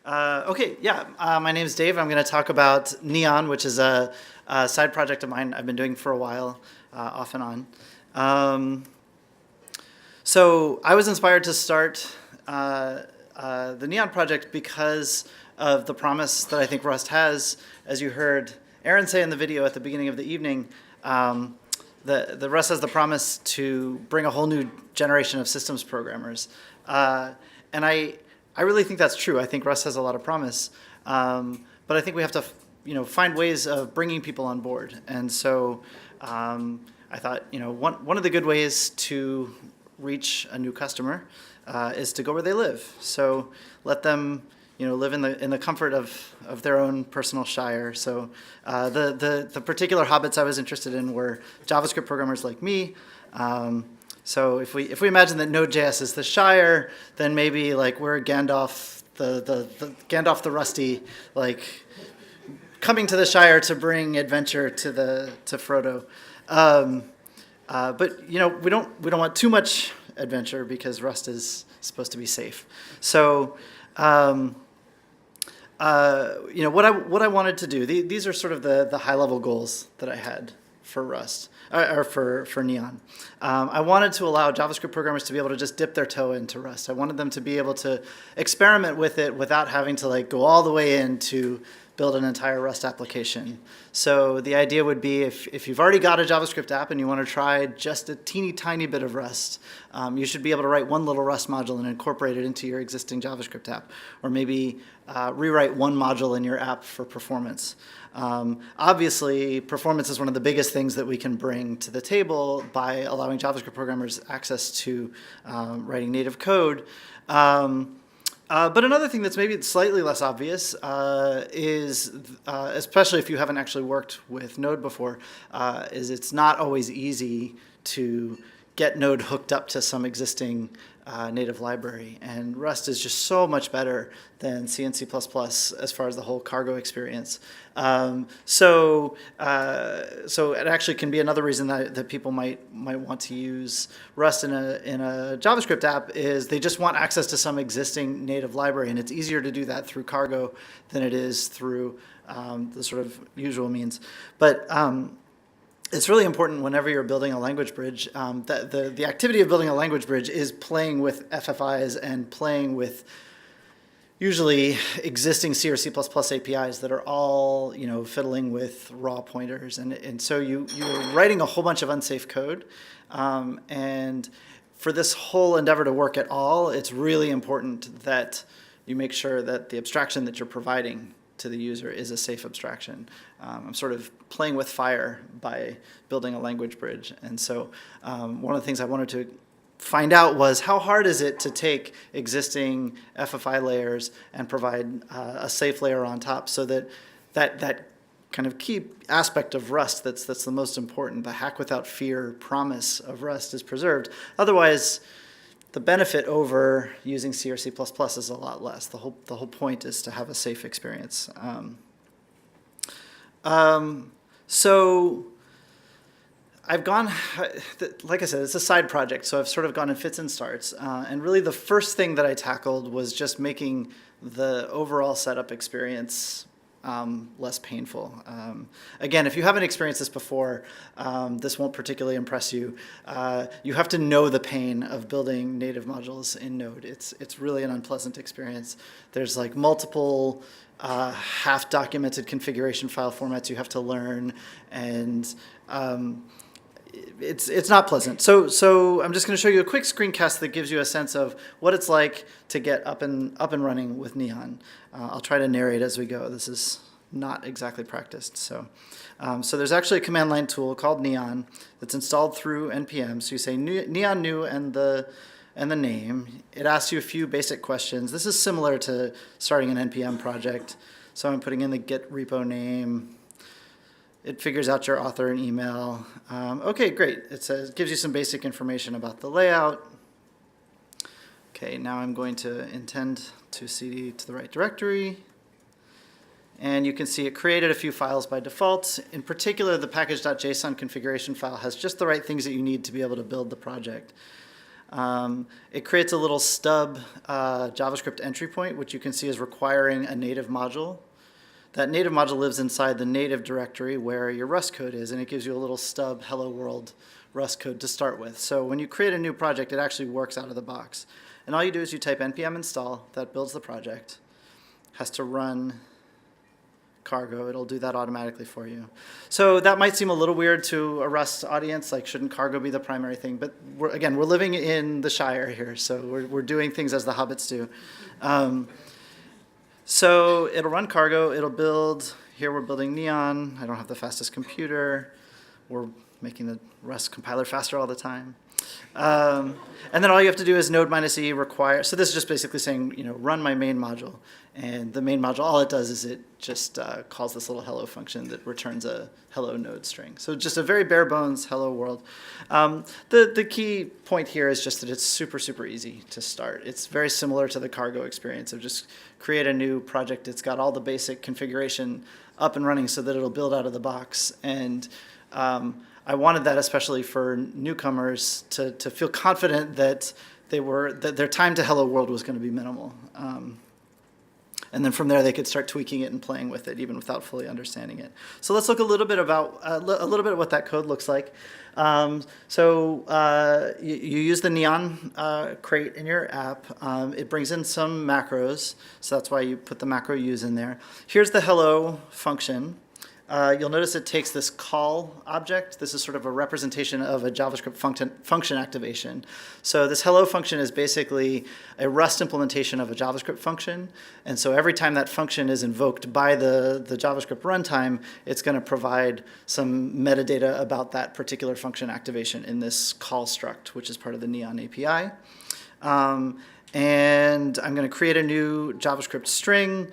Okay, yeah. My name is Dave. I'm going to talk about Neon, which is a side project of mine I've been doing for a while, off and on. Um, so I was inspired to start the Neon project because of the promise that I think Rust has. As you heard Aaron say in the video at the beginning of the evening, the Rust has the promise to bring a whole new generation of systems programmers. And I really think that's true. I think Rust has a lot of promise, but I think we have to, find ways of bringing people on board. And so I thought, one of the good ways to reach a new customer is to go where they live. So let them, live in the comfort of their own personal shire. So the particular hobbits I was interested in were JavaScript programmers like me. So if we imagine that Node.js is the Shire, then maybe like we're Gandalf, the Gandalf the Rusty, like coming to the Shire to bring adventure to Frodo. But we don't want too much adventure because Rust is supposed to be safe. So what I wanted to do. These are sort of the high level goals that I had for Rust. Or for Neon. I wanted to allow JavaScript programmers to be able to just dip their toe into Rust. I wanted them to be able to experiment with it without having to go all the way in to build an entire Rust application. So the idea would be if you've already got a JavaScript app and you want to try just a teeny tiny bit of Rust, you should be able to write one little Rust module and incorporate it into your existing JavaScript app. Or maybe rewrite one module in your app for performance. Obviously, performance is one of the biggest things that we can bring to the table by allowing JavaScript programmers access to writing native code. But another thing that's maybe slightly less obvious is, especially if you haven't actually worked with Node before, is it's not always easy to get Node hooked up to some existing native library. And Rust is just so much better than C and C++ as far as the whole cargo experience. So it actually can be another reason that people might want to use Rust in a JavaScript app is they just want access to some existing native library, and it's easier to do that through cargo than it is through the sort of usual means. But it's really important whenever you're building a language bridge. That the activity of building a language bridge is playing with FFIs and playing with usually existing C or C++ APIs that are all fiddling with raw pointers, and so you're writing a whole bunch of unsafe code, and for this whole endeavor to work at all, it's really important that you make sure that the abstraction that you're providing to the user is a safe abstraction. I'm sort of playing with fire by building a language bridge. And so one of the things I wanted to find out was how hard is it to take existing FFI layers and provide a safe layer on top so that kind of key aspect of Rust that's the most important, the hack without fear promise of Rust is preserved. Otherwise, the benefit over using C or C++ is a lot less. The whole point is to have a safe experience. So I've gone, like I said, it's a side project, so I've sort of gone in fits and starts. And really the first thing that I tackled was just making the overall setup experience less painful. Again, if you haven't experienced this before, this won't particularly impress you. You have to know the pain of building native modules in Node. It's really an unpleasant experience. There's like multiple half-documented configuration file formats you have to learn, and it's not pleasant. So I'm just going to show you a quick screencast that gives you a sense of what it's like to get up and running with Neon. I'll try to narrate as we go. This is not exactly practiced. So there's actually a command line tool called Neon that's installed through npm. So you say Neon new and the name. It asks you a few basic questions. This is similar to starting an npm project. So I'm putting in the git repo name. It figures out your author and email. Okay, great. It gives you some basic information about the layout. Okay, now I'm going to intend to cd to the right directory. And you can see it created a few files by default. In particular, the package.json configuration file has just the right things that you need to be able to build the project. It creates a little stub JavaScript entry point, which you can see is requiring a native module. That native module lives inside the native directory where your Rust code is, and it gives you a little stub hello world Rust code to start with. So when you create a new project, it actually works out of the box. And all you do is you type npm install, that builds the project, has to run cargo, it'll do that automatically for you. So that might seem a little weird to a Rust audience, like shouldn't cargo be the primary thing? But we're living in the Shire here, so we're doing things as the hobbits do. So it'll run cargo, it'll build, here we're building Neon, I don't have the fastest computer, we're making the Rust compiler faster all the time. And then all you have to do is node -e require, so this is just basically saying, run my main module. And the main module, all it does is it just calls this little hello function that returns a hello node string. So just a very bare bones hello world. The key point here is just that it's super, super easy to start. It's very similar to the cargo experience of just create a new project. It's got all the basic configuration up and running so that it'll build out of the box. And I wanted that especially for newcomers to feel confident that their time to hello world was going to be minimal. And then from there, they could start tweaking it and playing with it, even without fully understanding it. So let's look a little bit at what that code looks like. You use the Neon crate in your app. It brings in some macros, so that's why you put the macro use in there. Here's the hello function. You'll notice it takes this call object. This is sort of a representation of a JavaScript function activation. So this hello function is basically a Rust implementation of a JavaScript function. And so every time that function is invoked by the JavaScript runtime, it's going to provide some metadata about that particular function activation in this call struct, which is part of the Neon API. And I'm going to create a new JavaScript string.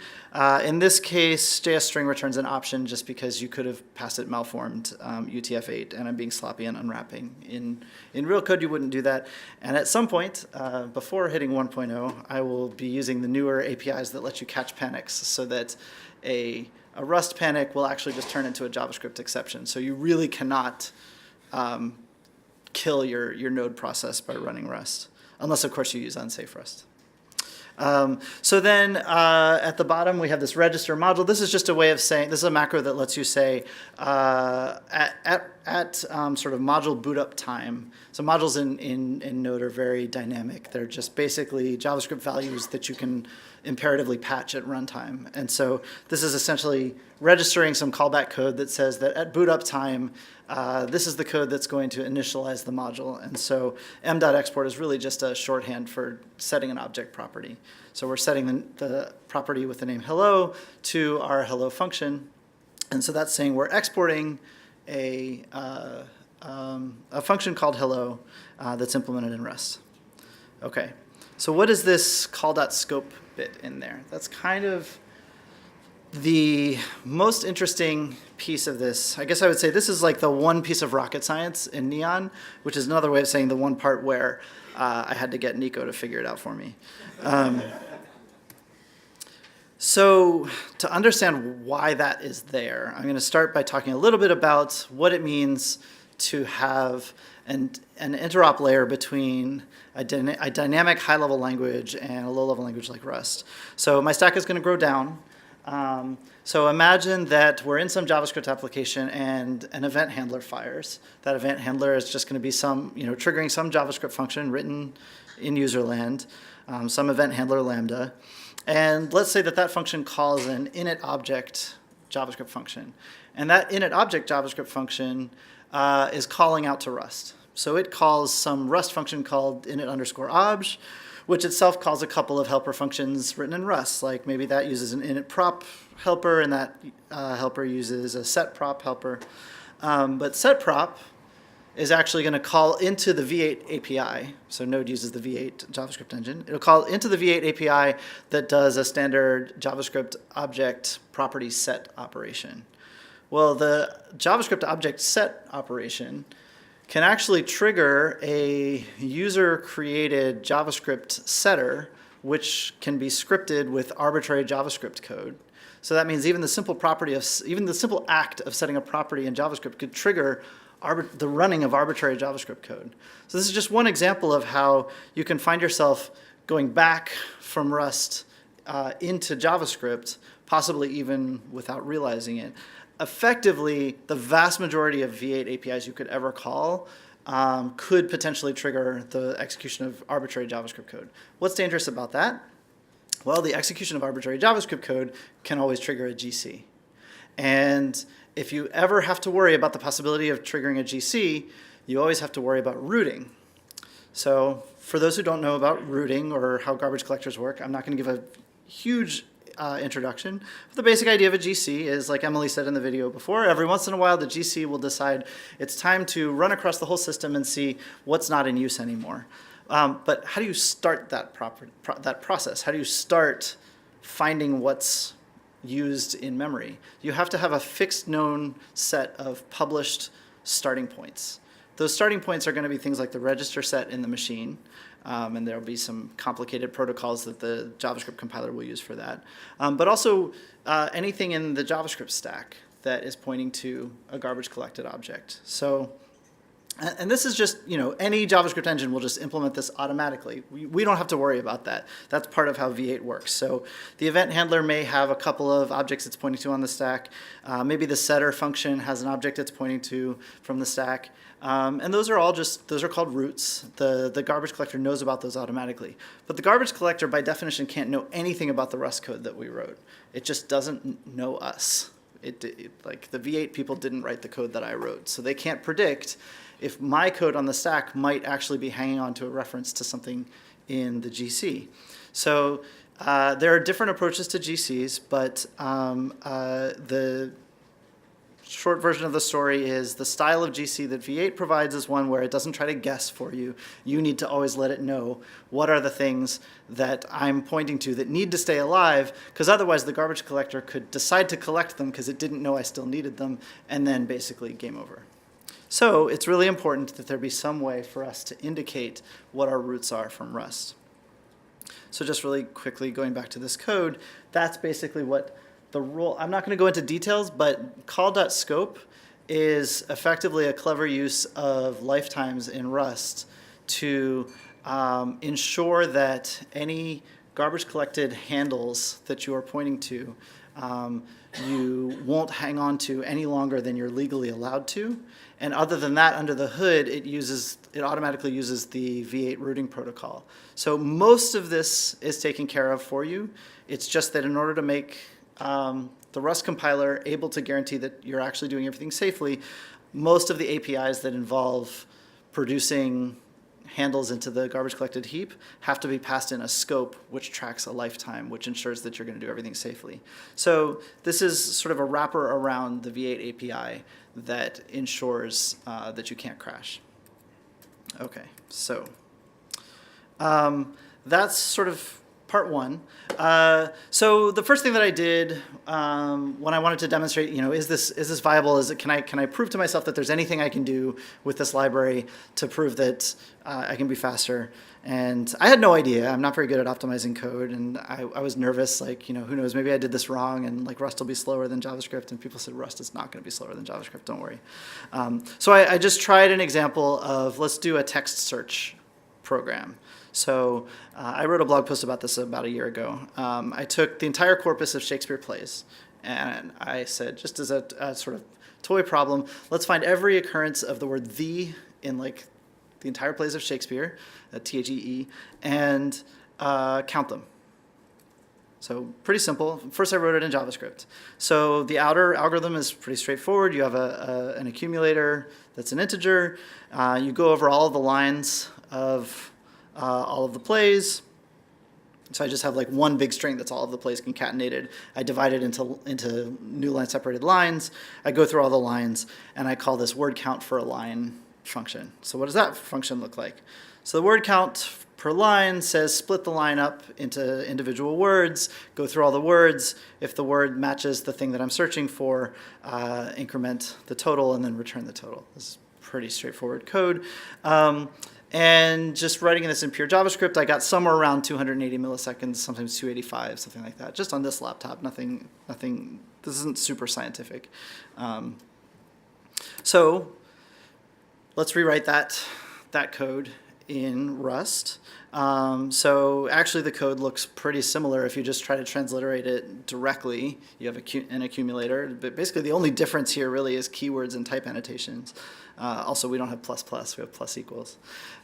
In this case, JS string returns an option just because you could have passed it malformed UTF-8, and I'm being sloppy and unwrapping. In real code, you wouldn't do that. And at some point, before hitting 1.0, I will be using the newer APIs that let you catch panics so that a Rust panic will actually just turn into a JavaScript exception. So you really cannot kill your node process by running Rust. Unless, of course, you use unsafe Rust. So then at the bottom, we have this register module. This is just a way of saying, this is a macro that lets you say at sort of module boot up time. So modules in Node are very dynamic. They're just basically JavaScript values that you can imperatively patch at runtime. And so this is essentially registering some callback code that says that at boot up time, this is the code that's going to initialize the module. And so m.export is really just a shorthand for setting an object property. So we're setting the property with the name hello to our hello function. And so that's saying we're exporting a function called hello that's implemented in Rust. Okay, so what is this call.scope bit in there? That's kind of the most interesting piece of this. I guess I would say this is like the one piece of rocket science in Neon, which is another way of saying the one part where I had to get Nico to figure it out for me. So to understand why that is there, I'm going to start by talking a little bit about what it means to have an interop layer between a dynamic high-level language and a low-level language like Rust. So my stack is going to grow down. So imagine that we're in some JavaScript application and an event handler fires. That event handler is just going to be triggering some JavaScript function written in userland, some event handler lambda. And let's say that function calls an init object JavaScript function. And that init object JavaScript function is calling out to Rust. So it calls some Rust function called init_obj, which itself calls a couple of helper functions written in Rust. Like maybe that uses an init prop helper, and that helper uses a set prop helper. But set prop is actually going to call into the V8 API. So Node uses the V8 JavaScript engine. It'll call into the V8 API that does a standard JavaScript object property set operation. Well, the JavaScript object set operation can actually trigger a user-created JavaScript setter, which can be scripted with arbitrary JavaScript code. So that means even the simple act of setting a property in JavaScript could trigger the running of arbitrary JavaScript code. So this is just one example of how you can find yourself going back from Rust into JavaScript, possibly even without realizing it. Effectively, the vast majority of V8 APIs you could ever call could potentially trigger the execution of arbitrary JavaScript code. What's dangerous about that? Well, the execution of arbitrary JavaScript code can always trigger a GC. And if you ever have to worry about the possibility of triggering a GC, you always have to worry about rooting. So for those who don't know about rooting or how garbage collectors work, I'm not going to give a huge introduction. But the basic idea of a GC is, like Emily said in the video before, every once in a while the GC will decide it's time to run across the whole system and see what's not in use anymore. But how do you start that process? How do you start finding what's used in memory? You have to have a fixed known set of published starting points. Those starting points are going to be things like the register set in the machine, and there'll be some complicated protocols that the JavaScript compiler will use for that. But also anything in the JavaScript stack that is pointing to a garbage collected object. So, and this is just, any JavaScript engine will just implement this automatically. We don't have to worry about that. That's part of how V8 works. So the event handler may have a couple of objects it's pointing to on the stack. Maybe the setter function has an object it's pointing to from the stack. And those are called roots. The garbage collector knows about those automatically. But the garbage collector, by definition, can't know anything about the Rust code that we wrote. It just doesn't know us. Like the V8 people didn't write the code that I wrote. So they can't predict if my code on the stack might actually be hanging on to a reference to something in the GC. So there are different approaches to GCs, but the short version of the story is the style of GC that V8 provides is one where it doesn't try to guess for you. You need to always let it know what are the things that I'm pointing to that need to stay alive, because otherwise the garbage collector could decide to collect them because it didn't know I still needed them, and then basically game over. So it's really important that there be some way for us to indicate what our roots are from Rust. So just really quickly going back to this code, that's basically what the rule, I'm not going to go into details, but call.scope is effectively a clever use of lifetimes in Rust to ensure that any garbage collected handles that you are pointing to, you won't hang on to any longer than you're legally allowed to. And other than that, under the hood, it automatically uses the V8 routing protocol. So most of this is taken care of for you. It's just that in order to make the Rust compiler able to guarantee that you're actually doing everything safely, most of the APIs that involve producing handles into the garbage collected heap have to be passed in a scope which tracks a lifetime, which ensures that you're going to do everything safely. So this is sort of a wrapper around the V8 API that ensures that you can't crash. Okay, so that's sort of part one. So the first thing that I did when I wanted to demonstrate, is this viable? Can I prove to myself that there's anything I can do with this library to prove that I can be faster? And I had no idea. I'm not very good at optimizing code, and I was nervous. Like, who knows? Maybe I did this wrong, and like Rust will be slower than JavaScript. And people said Rust is not going to be slower than JavaScript. Don't worry. So I just tried an example of let's do a text search program. So I wrote a blog post about this about a year ago. I took the entire corpus of Shakespeare plays, and I said, just as a sort of toy problem, let's find every occurrence of the word "the" in like the entire plays of Shakespeare, T-H-E-E, and count them. So pretty simple. First, I wrote it in JavaScript. So the outer algorithm is pretty straightforward. You have an accumulator that's an integer. You go over all of the lines of all of the plays. So I just have like one big string that's all of the plays concatenated. I divide it into new line separated lines. I go through all the lines, and I call this word count for a line function. So what does that function look like? So the word count per line says split the line up into individual words, go through all the words. If the word matches the thing that I'm searching for, increment the total and then return the total. This is pretty straightforward code. And just writing this in pure JavaScript, I got somewhere around 280 milliseconds, sometimes 285, something like that, just on this laptop. Nothing. This isn't super scientific. So let's rewrite that code in Rust. So actually the code looks pretty similar if you just try to transliterate it directly. You have an accumulator, but basically the only difference here really is keywords and type annotations. Also, we don't have plus plus, we have plus equals.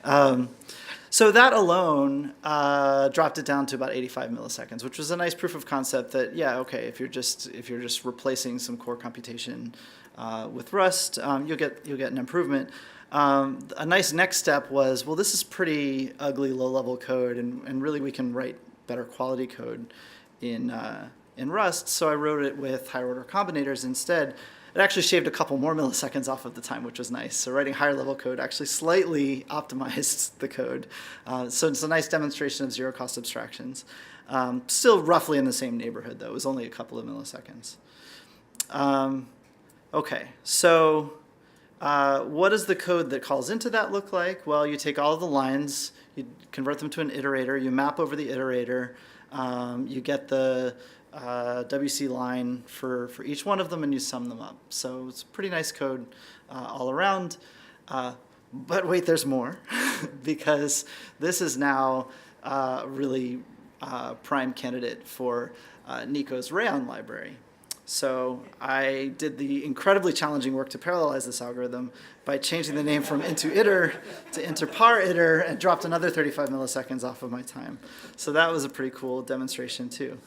So that alone dropped it down to about 85 milliseconds, which was a nice proof of concept that, yeah, okay, if you're just replacing some core computation with Rust, you'll get an improvement. A nice next step was, well, this is pretty ugly low-level code, and really we can write better quality code in Rust. So I wrote it with higher-order combinators instead. It actually shaved a couple more milliseconds off of the time, which was nice. So writing higher-level code actually slightly optimized the code. So it's a nice demonstration of zero-cost abstractions. Still roughly in the same neighborhood, though. It was only a couple of milliseconds. Okay, so what does the code that calls into that look like? Well, you take all of the lines, you convert them to an iterator, you map over the iterator, you get the WC line for each one of them, and you sum them up. So it's pretty nice code all around. But wait, there's more, because this is now really prime candidate for Nico's Rayon library. So I did the incredibly challenging work to parallelize this algorithm by changing the name from into_iter to into_par_iter and dropped another 35 milliseconds off of my time. So that was a pretty cool demonstration too.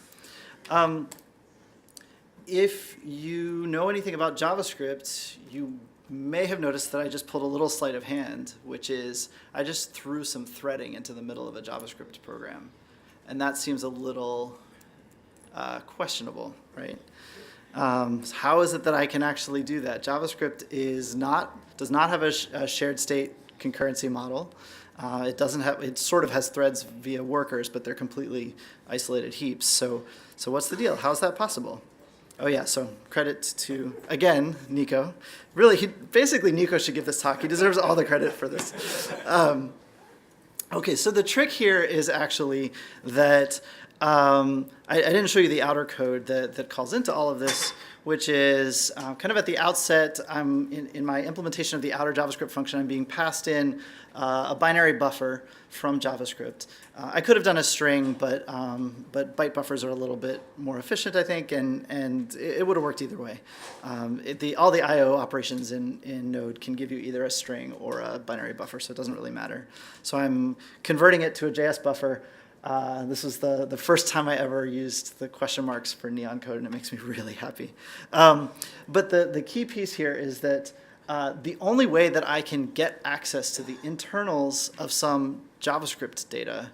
If you know anything about JavaScript, you may have noticed that I just pulled a little sleight of hand, which is I just threw some threading into the middle of a JavaScript program. And that seems a little questionable, right? How is it that I can actually do that? JavaScript does not have a shared state concurrency model. It sort of has threads via workers, but they're completely isolated heaps. So what's the deal? How is that possible? Oh yeah, so credit to, again, Nico. Really, basically Nico should give this talk. He deserves all the credit for this. Okay, so the trick here is actually that I didn't show you the outer code that calls into all of this, which is kind of at the outset, in my implementation of the outer JavaScript function, I'm being passed in a binary buffer from JavaScript. I could have done a string, but byte buffers are a little bit more efficient, I think, and it would have worked either way. All the I/O operations in Node can give you either a string or a binary buffer, so it doesn't really matter. So I'm converting it to a JS buffer. This was the first time I ever used the question marks for Neon code, and it makes me really happy. But the key piece here is that the only way that I can get access to the internals of some JavaScript data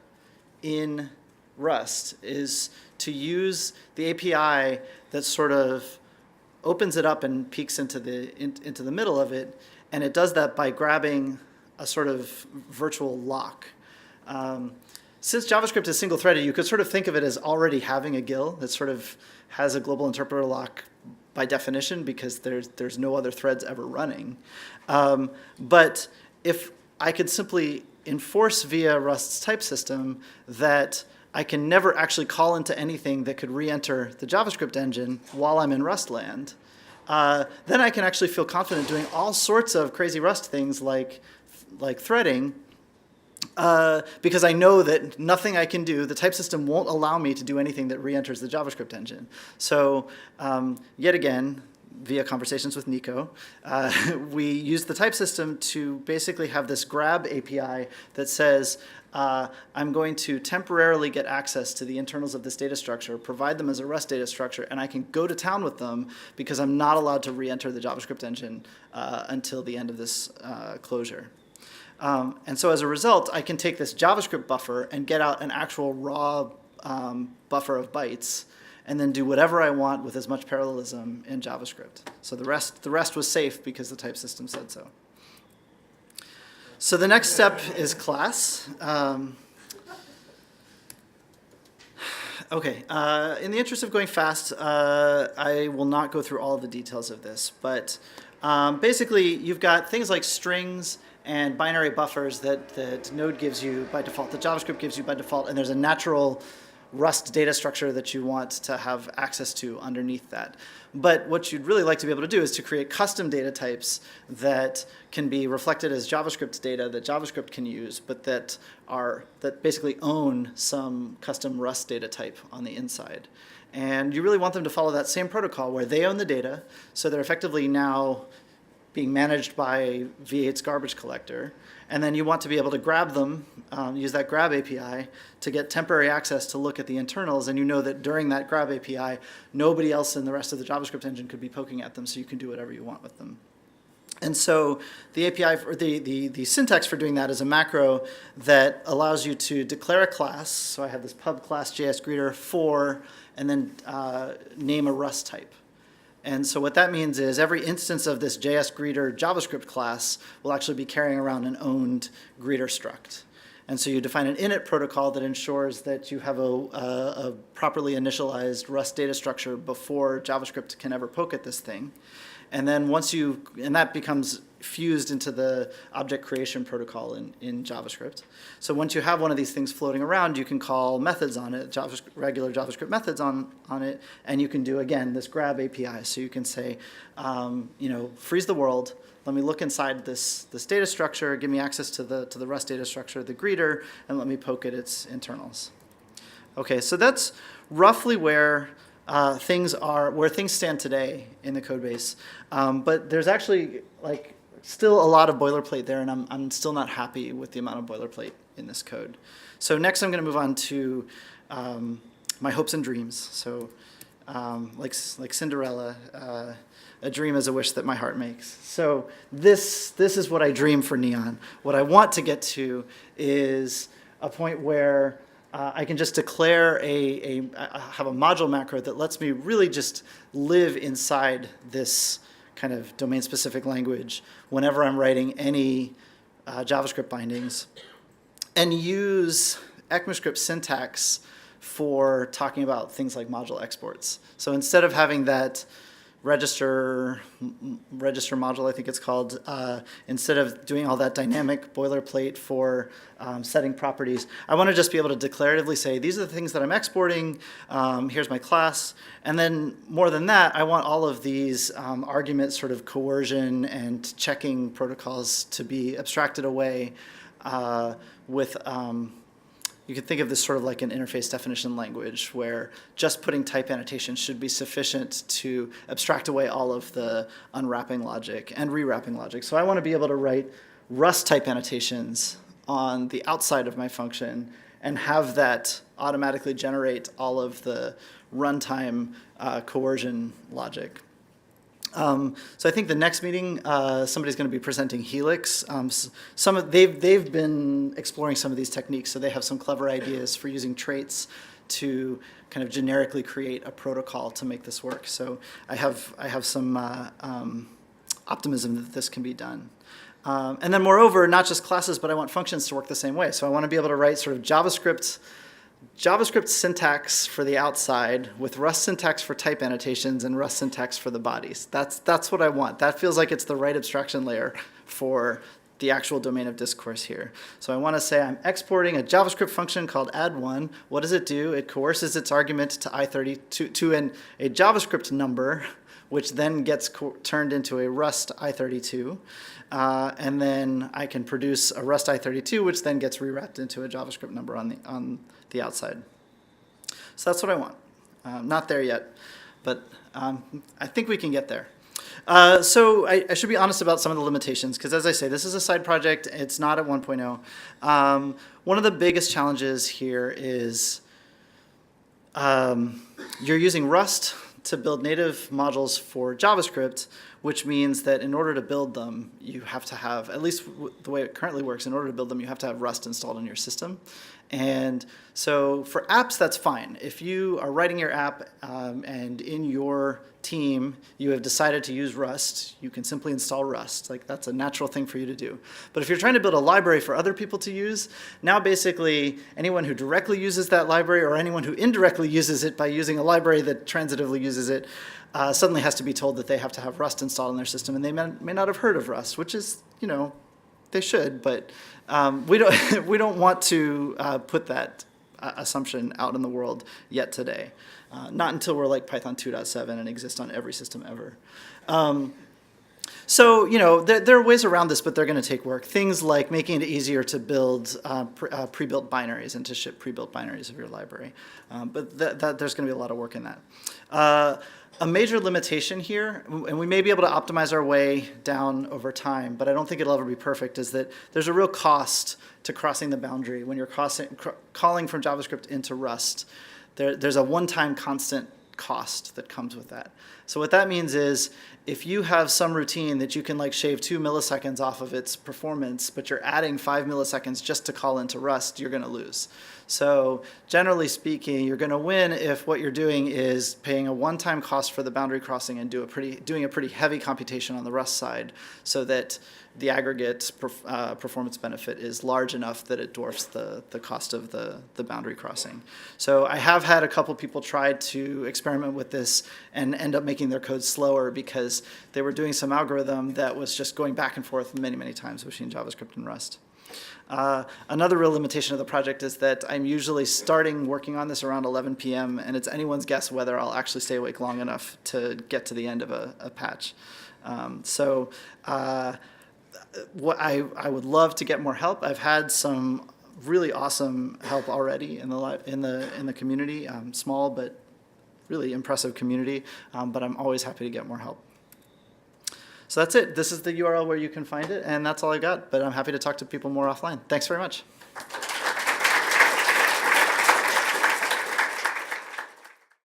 in Rust is to use the API that sort of opens it up and peeks into the middle of it, and it does that by grabbing a sort of virtual lock. Since JavaScript is single-threaded, you could sort of think of it as already having a GIL that sort of has a global interpreter lock by definition because there's no other threads ever running. But if I could simply enforce via Rust's type system that I can never actually call into anything that could re-enter the JavaScript engine while I'm in Rust land, then I can actually feel confident doing all sorts of crazy Rust things like threading, because I know that nothing I can do, the type system won't allow me to do anything that re-enters the JavaScript engine. So yet again, via conversations with Nico, we use the type system to basically have this grab API that says, I'm going to temporarily get access to the internals of this data structure, provide them as a Rust data structure, and I can go to town with them because I'm not allowed to re-enter the JavaScript engine until the end of this closure. And so as a result, I can take this JavaScript buffer and get out an actual raw buffer of bytes and then do whatever I want with as much parallelism in JavaScript. So the rest was safe because the type system said so. So the next step is class. Okay, in the interest of going fast, I will not go through all of the details of this, but basically you've got things like strings and binary buffers that Node gives you by default, that JavaScript gives you by default, and there's a natural Rust data structure that you want to have access to underneath that. But what you'd really like to be able to do is to create custom data types that can be reflected as JavaScript data that JavaScript can use, but that basically own some custom Rust data type on the inside. And you really want them to follow that same protocol where they own the data, so they're effectively now being managed by V8's garbage collector. And then you want to be able to grab them, use that grab API to get temporary access to look at the internals, and you know that during that grab API, nobody else in the rest of the JavaScript engine could be poking at them, so you can do whatever you want with them. And so the API, or the syntax for doing that is a macro that allows you to declare a class. So I have this pub class JS greeter for, and then name a Rust type. And so what that means is every instance of this JS greeter JavaScript class will actually be carrying around an owned greeter struct. And so you define an init protocol that ensures that you have a properly initialized Rust data structure before JavaScript can ever poke at this thing. And then and that becomes fused into the object creation protocol in JavaScript. So once you have one of these things floating around, you can call methods on it, regular JavaScript methods on it, and you can do, again, this grab API. So you can say, freeze the world, let me look inside this data structure, give me access to the Rust data structure, the greeter, and let me poke at its internals. Okay, so that's roughly where things stand today in the code base. But there's actually still a lot of boilerplate there, and I'm still not happy with the amount of boilerplate in this code. So next I'm going to move on to my hopes and dreams. So like Cinderella, a dream is a wish that my heart makes. So this is what I dream for Neon. What I want to get to is a point where I can just declare have a module macro that lets me really just live inside this kind of domain-specific language whenever I'm writing any JavaScript bindings, and use ECMAScript syntax for talking about things like module exports. So instead of having that register module, I think it's called, instead of doing all that dynamic boilerplate for setting properties, I want to just be able to declaratively say, these are the things that I'm exporting, here's my class, and then more than that, I want all of these argument sort of coercion and checking protocols to be abstracted away with you could think of this sort of like an interface definition language where just putting type annotations should be sufficient to abstract away all of the unwrapping logic and rewrapping logic. So I want to be able to write Rust type annotations on the outside of my function and have that automatically generate all of the runtime coercion logic. So I think the next meeting, somebody's going to be presenting Helix. They've been exploring some of these techniques, so they have some clever ideas for using traits to kind of generically create a protocol to make this work. So I have some optimism that this can be done. And then moreover, not just classes, but I want functions to work the same way. So I want to be able to write sort of JavaScript syntax for the outside with Rust syntax for type annotations and Rust syntax for the bodies. That's what I want. That feels like it's the right abstraction layer for the actual domain of discourse here. So I want to say I'm exporting a JavaScript function called add1. What does it do? It coerces its argument to i32 to a JavaScript number, which then gets turned into a Rust i32. And then I can produce a Rust i32, which then gets rewrapped into a JavaScript number on the outside. So that's what I want. Not there yet, but I think we can get there. So I should be honest about some of the limitations, because as I say, this is a side project. It's not at 1.0. One of the biggest challenges here is you're using Rust to build native modules for JavaScript, which means that in order to build them, you have to have, at least the way it currently works, in order to build them, you have to have Rust installed on your system. And so for apps, that's fine. If you are writing your app and in your team you have decided to use Rust, you can simply install Rust. Like, that's a natural thing for you to do. But if you're trying to build a library for other people to use, now basically anyone who directly uses that library or anyone who indirectly uses it by using a library that transitively uses it suddenly has to be told that they have to have Rust installed on their system, and they may not have heard of Rust, which is, they should, but we don't want to put that assumption out in the world yet today. Not until we're like Python 2.7 and exist on every system ever. So, there are ways around this, but they're going to take work. Things like making it easier to build pre-built binaries and to ship pre-built binaries of your library. But there's going to be a lot of work in that. A major limitation here, and we may be able to optimize our way down over time, but I don't think it'll ever be perfect, is that there's a real cost to crossing the boundary. When you're calling from JavaScript into Rust, there's a one-time constant cost that comes with that. So what that means is if you have some routine that you can like shave 2 milliseconds off of its performance, but you're adding 5 milliseconds just to call into Rust, you're going to lose. So generally speaking, you're going to win if what you're doing is paying a one-time cost for the boundary crossing and doing a pretty heavy computation on the Rust side so that the aggregate performance benefit is large enough that it dwarfs the cost of the boundary crossing. So I have had a couple people try to experiment with this and end up making their code slower because they were doing some algorithm that was just going back and forth many, many times between JavaScript and Rust. Another real limitation of the project is that I'm usually starting working on this around 11 p.m. and it's anyone's guess whether I'll actually stay awake long enough to get to the end of a patch. What I would love to get more help. I've had some really awesome help already in the community, small but really impressive community. But I'm always happy to get more help. So that's it. This is the URL where you can find it, and that's all I got. But I'm happy to talk to people more offline. Thanks very much.